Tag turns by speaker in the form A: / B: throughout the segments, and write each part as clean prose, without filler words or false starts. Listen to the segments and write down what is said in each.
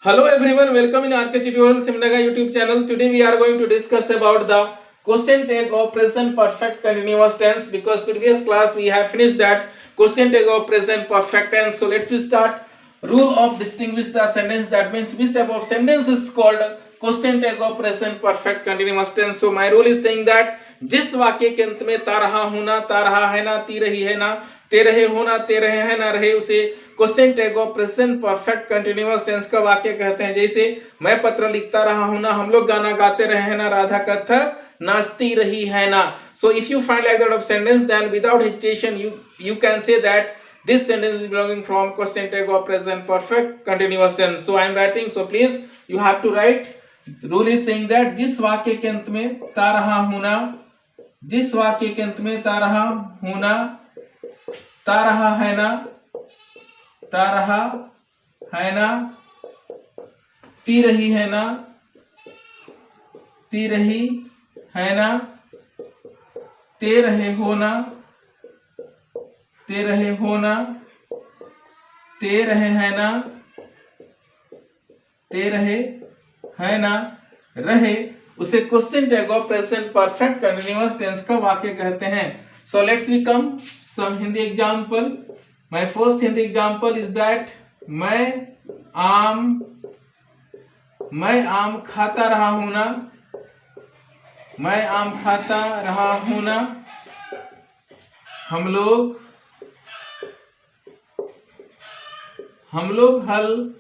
A: Hello everyone, welcome in RK Tutorial Simnaga YouTube channel. Today we are going to discuss about the question tag of present perfect continuous tense, because previous class we have finished that question tag of present perfect tense. So let's start. Rule of distinguish the sentence, that means which type of sentence is called question tag of present perfect continuous tense. So my rule is saying that जिस वाक्य के अंत में ता रहा हूं ना, ता रहा है ना, ती रही है ना, ते रहे हो ना, ते रहे हैं ना रहे, उसे question tag of present perfect continuous tense का वाक्य कहते हैं। जैसे मैं पत्र लिखता रहा हूं ना, हम लोग गाना गाते रहे हैं ना, राधा कथक नाचती रही है ना। So if you find like that of sentence, then without hesitation you can say that this sentence is belonging from question tag of present perfect continuous tense. So I am writing, so please you have to write. Rule is saying that जिस वाक्य के अंत में ता रहा हूं ना, जिस वाक्य के अंत में ता रहा हूं ना, ता रहा है ना, ता रहा है ना, ती रही है ना, ती रही है ना, ते रहे हो ना, ते रहे हो ना, ते रहे हैं ना, ते रहे है ना रहे, उसे question tag of present perfect continuous tense का वाक्य कहते हैं। So let's we come some Hindi example. My first Hindi example is that मैं आम खाता रहा हूं ना, मैं आम खाता रहा हूं ना, हम लोग हल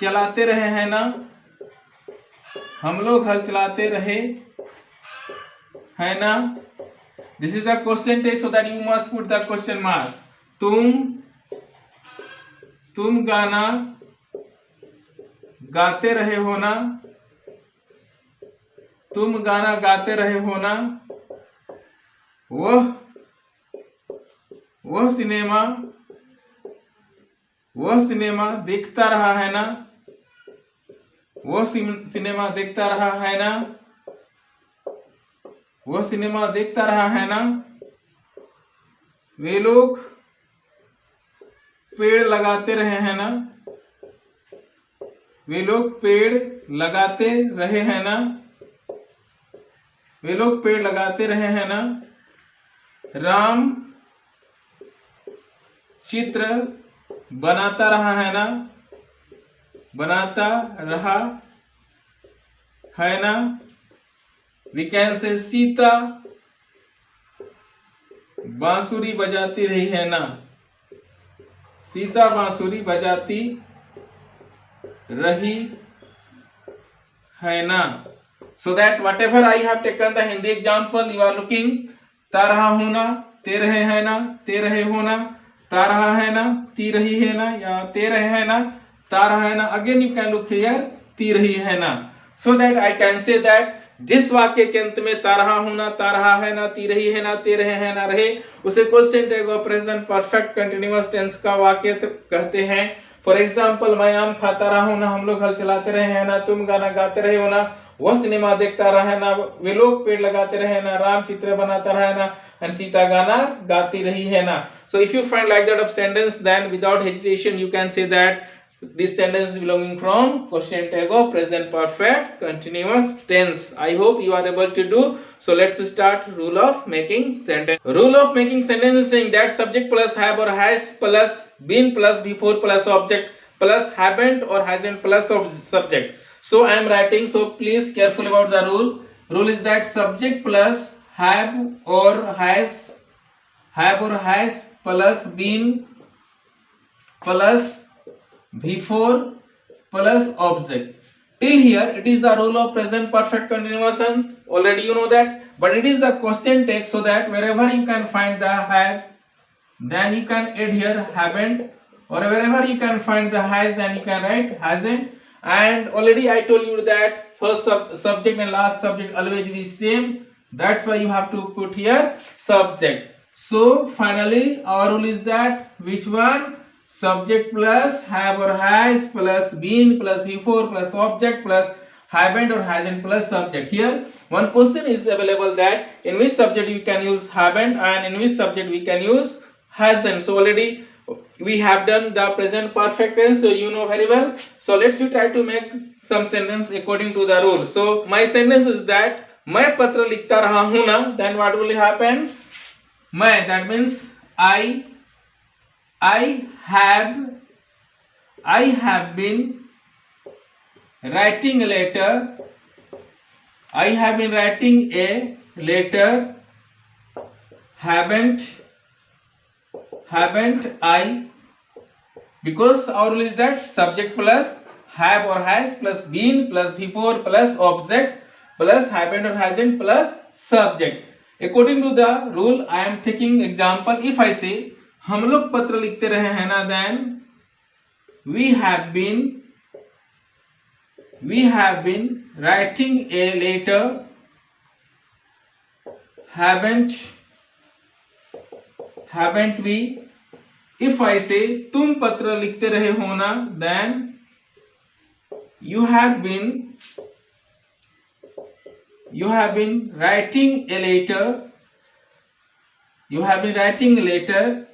A: चलाते रहे हैं ना, हम लोग हल चलाते रहे हैं ना। This is the question tag, so that you must put the question mark. तुम गाना गाते रहे हो ना, तुम गाना गाते रहे हो ना, वह सिनेमा देखता रहा है ना, वो सिनेमा देखता रहा है ना, वो सिनेमा देखता रहा है ना। वे लोग पेड़ लगाते रहे हैं ना, वे लोग पेड़ लगाते रहे हैं ना, वे लोग पेड़ लगाते रहे हैं ना। राम चित्र बनाता रहा है ना, बनाता रहा है ना। वी कैन से सीता बांसुरी बजाती रही है ना, सीता बांसुरी बजाती रही है ना। So that whatever I have taken the Hindi example, you are looking ता रहा हूं ना, ते रहे है ना, ते रहे हो ना, ता रहा है ना, ती रही है ना, या ते रहे है ना, ता रहा है ना। Again you can look here, ती रही है ना। So that I can say that जिस वाक्य के अंत में ता रहा हूं ना, ता रहा है ना, ती रही है ना, ते रहे हैं ना रहे, उसे question tag of present perfect continuous tense का वाक्य कहते हैं। फॉर एग्जाम्पल, मैं आम खाता रहा हूं ना, हम लोग हल चलाते रहे हैं ना, तुम गाना गाते रहे हो ना, वह सिनेमा देखता रहा है ना, वे लोग पेड़ लगाते रहे ना, राम चित्र बनाता रहा है ना, एंड सीता गाना गाती रही है ना। So if you find like that of sentence, then without hesitation you can say that this sentence is belonging from question tag of present perfect continuous tense. I hope you are able to do. So let's start rule of making sentence. Rule of making sentence is saying that subject plus have or has plus been plus before plus object plus haven't or hasn't plus subject. So I am writing, so please careful about the rule. Rule is that subject plus have or has plus been plus before plus object. Till here it is the rule of present perfect continuous tense. Already you know that, but it is the question tag, so that wherever you can find the have, then you can add here haven't, or wherever you can find the has, then you can write hasn't. And already I told you that first subject and last subject always be same, that's why you have to put here subject. So finally our rule is that which one? Subject plus have or has plus been plus before plus object plus haven't or hasn't plus subject. Here one question is available that in which subject you can use haven't and in which subject we can use hasn't. So already we have done the present perfect tense, so you know very well. So let's we try to make some sentence according to the rule. So my sentence is that मैं पत्र लिखता रहा हूं ना, then what will happen? मैं, that means I have been writing a letter. I have been writing a letter. Haven't I? Because our rule is that subject plus have or has plus been plus before plus object plus haven't or hasn't plus subject. According to the rule, I am taking example. If I say हम लोग पत्र लिखते रहे हैं ना, then we have been writing a letter. Haven't we? If I say तुम पत्र लिखते रहे हो ना, then you have been writing a letter. You have been writing a letter.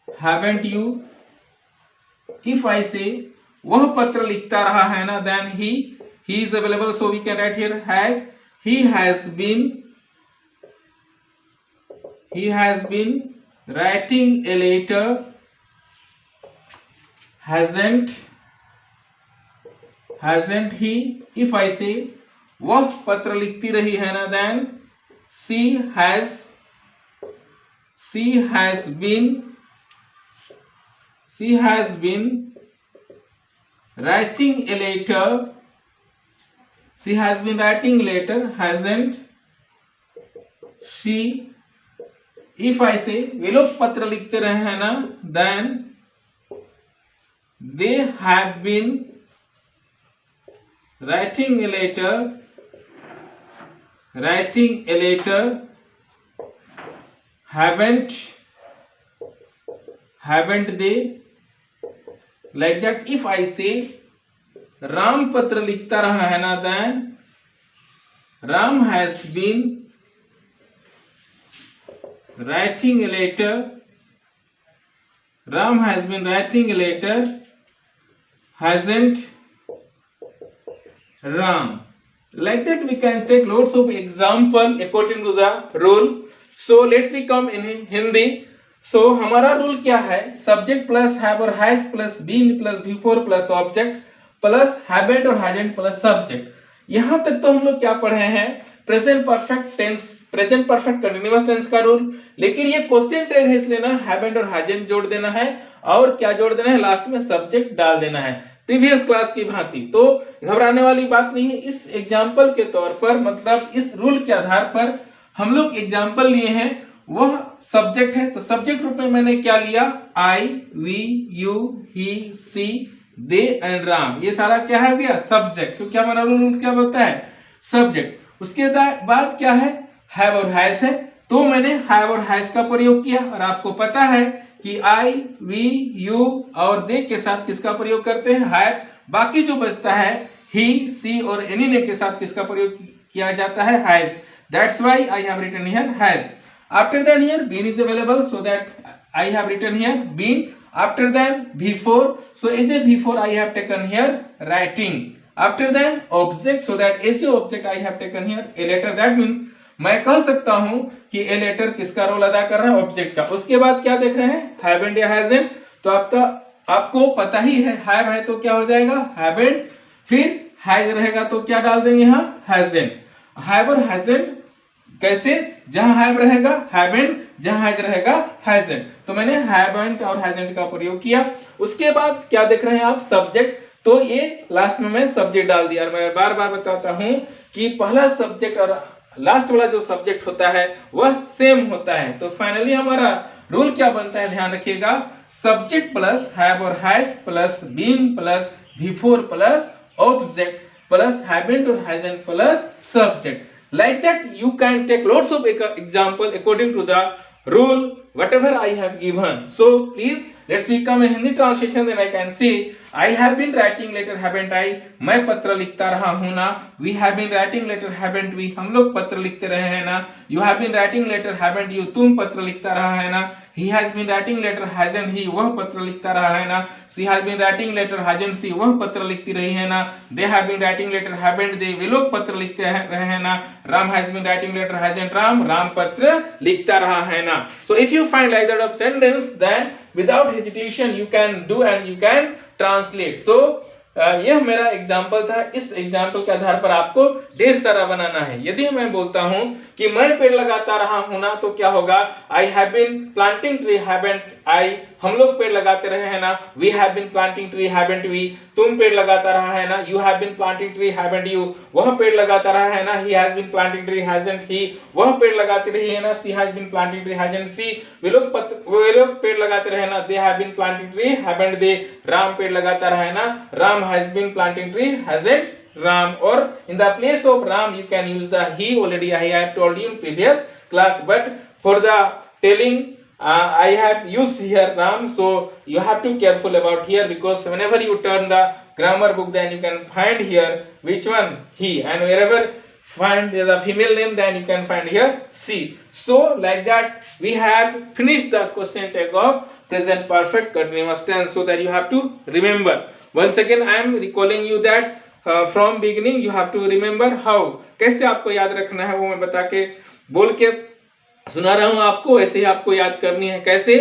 A: Haven't you? If I say वह पत्र लिखता रहा है ना, then he is available, so we can write here has. He has been writing a letter. Hasn't he? If I say वह पत्र लिखती रही है ना, then she has been writing a letter. She has been writing a letter. Hasn't she? If I say वे लोग पत्र लिखते रहे हैं ना, then they have been writing a letter. Haven't they? Like that. If I say Ram पत्र लिखता रहा है ना, then Ram has been writing a letter. Ram has been writing a letter. Hasn't Ram? Like that we can take lots of example according to the rule. So let's become in Hindi. So हमारा rule क्या है? Subject plus have और has plus been plus before plus object plus haven't और hasn't plus subject. यहां तक तो हम लोग क्या पढ़े हैं? Present perfect tense, present perfect continuous tense का रूल. लेकिन ये क्वेश्चन ट्रेड है, इसलिए ना हैवेंट और हैजंट जोड़ देना है और क्या जोड़ देना है? लास्ट में सब्जेक्ट डाल देना है, प्रीवियस क्लास की भांति. तो घबराने वाली बात नहीं है. इस एग्जाम्पल के तौर पर, मतलब इस रूल के आधार पर हम लोग एग्जाम्पल लिए हैं, वह सब्जेक्ट है. तो सब्जेक्ट रूप में मैंने क्या लिया? I, V, U, he, C, they and Ram. ये सारा क्या है गया? सब्जेक्ट. तो क्या हमारा रूल क्या होता है? सब्जेक्ट. उसके बाद क्या है? हैव और हैज है. तो मैंने हैव और हैज का प्रयोग किया. और आपको पता है कि आई, वी, यू और दे के साथ किसका प्रयोग करते हैं? हैव. बाकी जो बचता है ही, सी और एनी नेम के साथ किसका प्रयोग किया जाता है? Has. That's why I have written here has. After that here been is available, so that I have written here been. After that before, so as a before I have taken here writing. After that object, so that as a object I have taken here a letter. That means मैं कह सकता हूं कि a letter किसका role अदा कर रहा है? ऑब्जेक्ट का. उसके बाद क्या देख रहे हैं? haven't या hasn't. तो आपको पता ही है, have है तो क्या हो जाएगा? haven't. फिर has रहेगा तो क्या डाल देंगे यहाँ? hasn't. have और hasn't कैसे? जहां हैव रहेगा हैवेंट, जहां हैज रहेगा हैजंट. तो मैंने हैवेंट और हैजंट का प्रयोग किया. उसके बाद क्या देख रहे हैं आप? सब्जेक्ट. तो ये लास्ट में मैं सब्जेक्ट डाल दिया. और मैं बार बार बताता हूं कि पहला सब्जेक्ट और लास्ट वाला जो सब्जेक्ट होता है वह सेम होता है. तो फाइनली हमारा रूल क्या बनता है? ध्यान रखिएगा. सब्जेक्ट प्लस हैव और has plus been plus before plus object plus haven't और hasn't plus subject. Like that you can take lots of example according to the rule whatever I have given. So please Let's become a Hindi translation. Then I can say I have been writing letter, haven't I? मैं पत्र लिखता रहा हूँ ना. We have been writing letter, haven't we? हम लोग पत्र लिखते रहे हैं ना. You have been writing letter, haven't you? तुम पत्र लिखता रहा है ना. He has been writing letter, hasn't he? वह पत्र लिखता रहा है ना. She has been writing letter, hasn't she? वह पत्र लिखती रही है ना. They have been writing letter, haven't they? वे लोग पत्र लिखते रहे हैं ना. Ram has been writing letter, hasn't Ram? Ram पत्र लिखता रहा है ना. So if you find like that of sentence, then without hesitation you can do and you can translate. So यह मेरा एग्जाम्पल था. इस एग्जाम्पल के आधार पर आपको ढेर सारा बनाना है. यदि मैं बोलता हूं कि मैं पेड़ लगाता रहा हूं ना, तो क्या होगा? I have been planting tree, haven't I? हम लोग पेड़ लगाते रहे हैं ना. We have been planting tree, haven't we? तुम पेड़ लगाता रहा है ना. You have been planting tree, haven't you? वह पेड़ लगाता रहा है ना. He has been planting tree, hasn't he? वह पेड़ लगाती रही है ना. She has been planting tree, hasn't she? वे लोग पेड़ लगाते रहे ना. दे have been planting tree, haven't they? Ram पेड़ लगाता रहा है ना. Ram has been planting tree, hasn't Ram? Or in the place of Ram you can use the he. Already I have told you in previous class, but for the telling I have used here Ram, so you have to careful about here, because whenever you turn the grammar book, then you can find here which one he, and wherever find the female name, then you can find here she. So like that we have finished the question tag of present perfect continuous tense, so that you have to remember. Once again I am recalling you that from beginning you have to remember how. कैसे आपको याद रखना है वो मैं बता के बोल के सुना रहा हूँ आपको. ऐसे ही आपको याद करनी है. कैसे?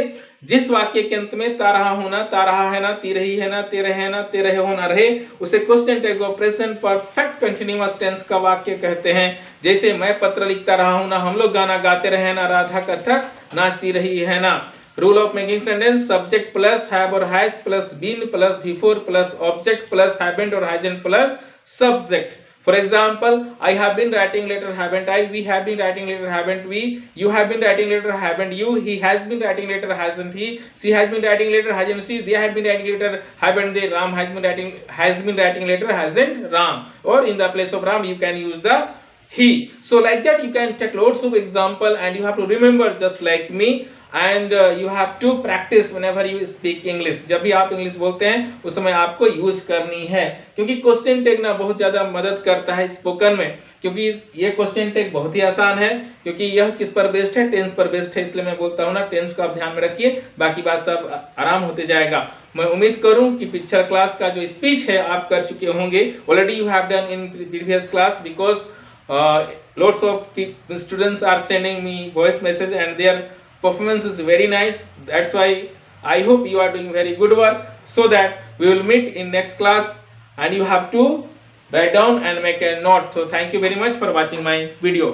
A: जिस वाक्य के अंत में ता रहा हूं ना, ता रहा है ना, ती रही है ना, ते रहे ना, ते रहे हो ना रहे, उसे question tag of present perfect continuous tense का वाक्य कहते हैं. जैसे मैं पत्र लिखता रहा हूं ना, हम लोग गाना गाते रहे ना, राधा कथक नाचती रही है ना. Rule of making sentence: subject plus have और has plus been plus before plus object plus haven't और hasn't plus subject. For example, I have been writing letter, haven't I? We have been writing letter, haven't we? You have been writing letter, haven't you? He has been writing letter, hasn't he? She has been writing letter, hasn't she? They have been writing letter, haven't they? Ram has been writing letter, hasn't Ram? Or in the place of Ram, you can use the he. So like that you can take loads of example, and you have to remember just like me. And you have to practice whenever you speak English. जब भी आप English बोलते हैं उस समय आपको use करनी है, क्योंकि क्वेश्चन टैग ना बहुत ज्यादा मदद करता है स्पोकन में. क्योंकि ये क्वेश्चन टैग बहुत ही आसान है, क्योंकि यह किस पर बेस्ड है? टेंस पर बेस्ड है. इसलिए मैं बोलता हूँ ना, टेंस को आप ध्यान में रखिए, बाकी बात सब आराम होते जाएगा. मैं उम्मीद करूं कि पिक्चर क्लास का जो स्पीच है आप कर चुके होंगे. Already you have done in previous class, because lots of students are sending me voice message and their performance is very nice. That's why I hope you are doing very good work, so that we will meet in next class, and you have to write down and make a note. So thank you very much for watching my video.